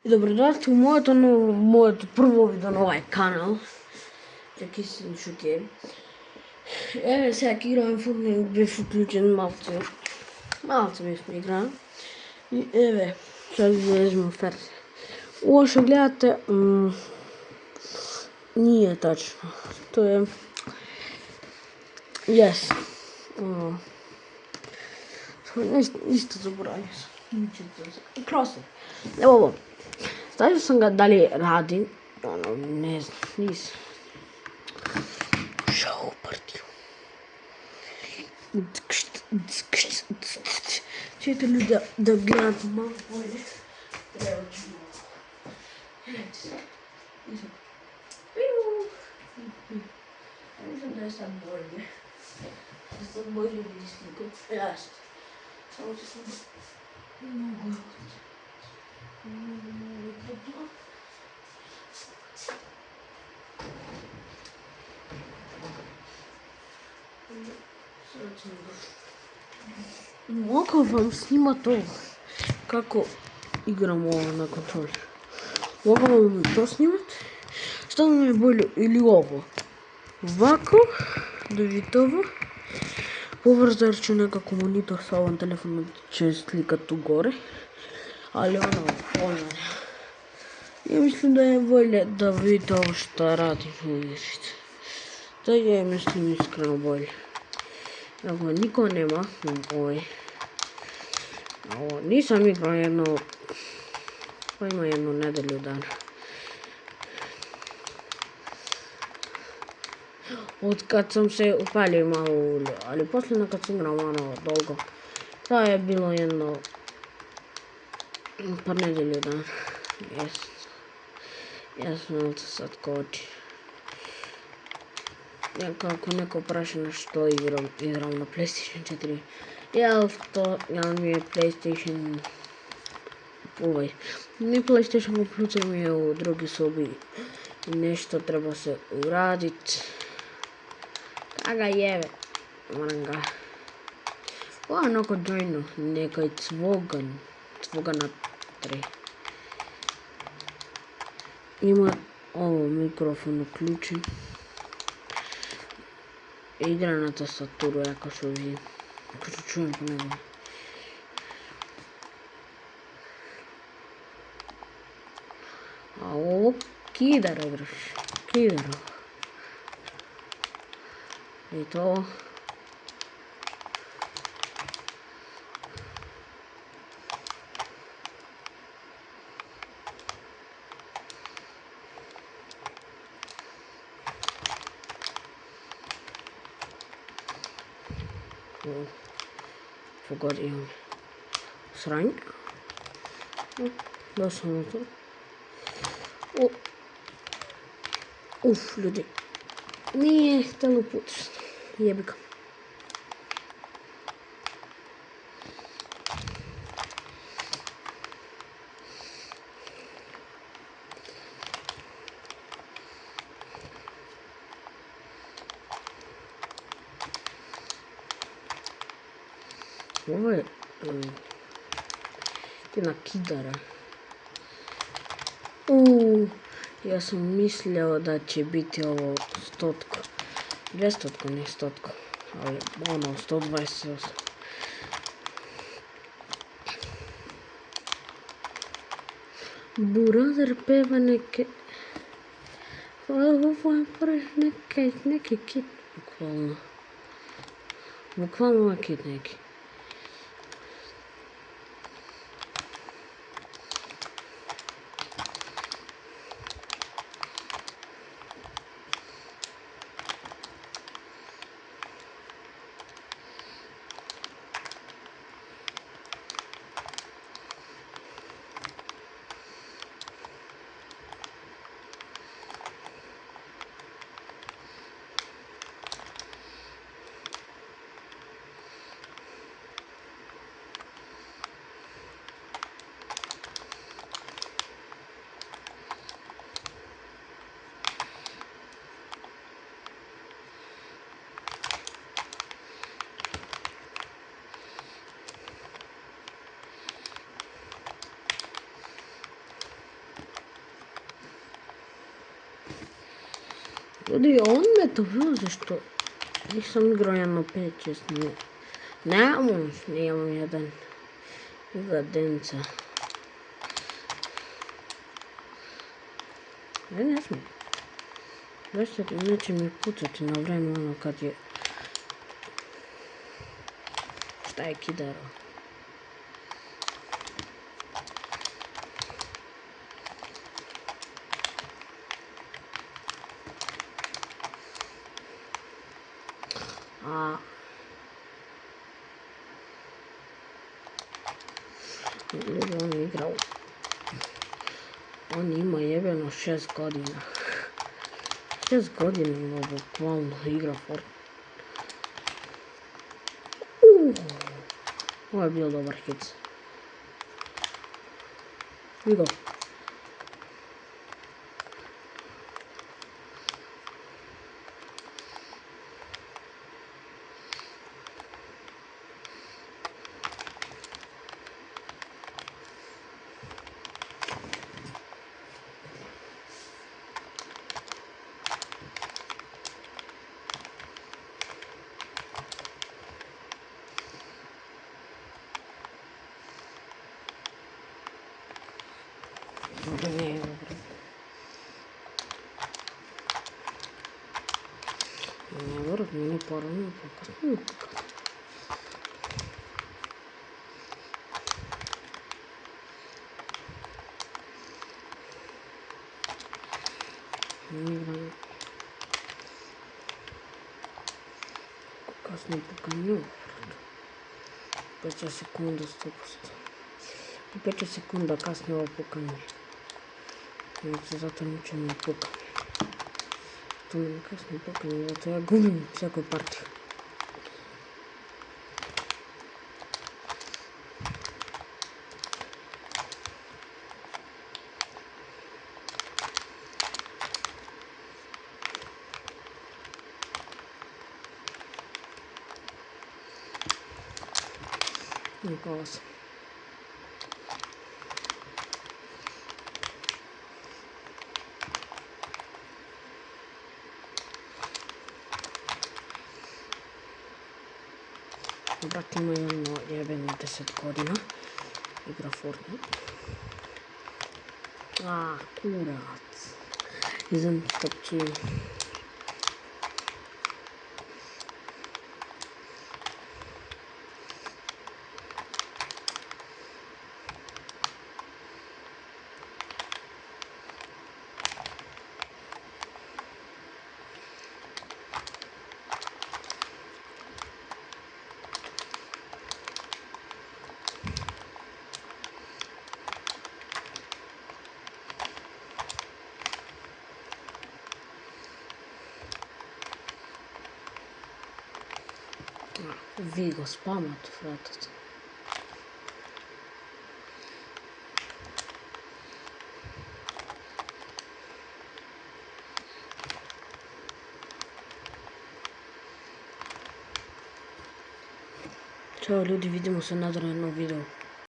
И добродошли в моето първо видео на ovaj канал. Чакай си шутер. Сега играем Fortnite, беше отключен малце. Малце беше игра. И сега ви влезем в версия. Ще гледате... Nije tačno. To je... Yes. Isto zaboravio sam. Prosto. Evo ovo. Stavio sam ga da li radi. Ne znam, nisam. Šao partiju. Čujete ljudi da gledate malo bolje. Treba ću malo. Gledajte se. Nisam. Mislim da je sad bolje. Da sad bolje vidi sliku. Jasno. Samo ću sam... Mogu Mogu vam snimat ovo kako igramo ovo na kontroli. Mogu vam to snimat? Što vam je bolje ili ovo? Ovako, da vidite ovo. Povrzat ću nekako monitor sa ovom telefonu će slikat tu gore. Ali ono. Ja mislim da je bolje da vidite ovo što radim u igrici. Da je mislim iskreno bolje. Evo niko nema. Ovo nisam igrao ima jednu nedelju dana. Od kad sam se upalio malo u ulju, ali posljedno kad sam igrao dolgo, to je bilo jedno par nedelju dana. Jesam se sad koči. Ja kako neko praša što igram na PlayStation 4. Jel mi je PlayStation... Mi PlayStation kompjuter mi je u drugi sobi. Nešto treba se uradit. Kaga jebe. Moram ga... Ovo je onako dojno. Nekaj cvogan na 3. Ima ovo mikrofon uključen. Igra na tastaturu, jako što vidim. Ako što čujem po nego. A ovo kidara igraš. Kidara. I to. Pogodio me. Sranj. Da sam na to. Ljudi. Nije htjelo putiš. Jebi ga. Ovo je jedna kidara. Ja sam mislio da će biti ovo 100. 200, ne 100. Ali 128. Burazer peva neke... Ovo je preš neki kit, bukvalno. Bukvalno ovaj kit neki. Ljudi, on me to bilo zašto nisam igrao jedno 5-6 nemam jedan zadenca. Ne smijem. Zašto neće mi pucati na vreme ono kad je... Šta je kidarao? On je igrao. On ima jebeno 6 godina. 6 godina ima bukvalno igra Fortnite. Ovo je bio dobar hit. Vidio. Не, наоборот, мене порано покасно. Покасно поканил. 5 секунда 100%. 5 секунда каснило поканил. Zato niče ne puka. To mi kasno pukanje, zato ja gubim всякую партию. Класс. Брат има едно jebeno 10 godina. Igra Fortnite. Kurac. Idem stopčujem. Vi go spamate, fratec. Ćao ljudi, vidimo se nadalje na jednom videu.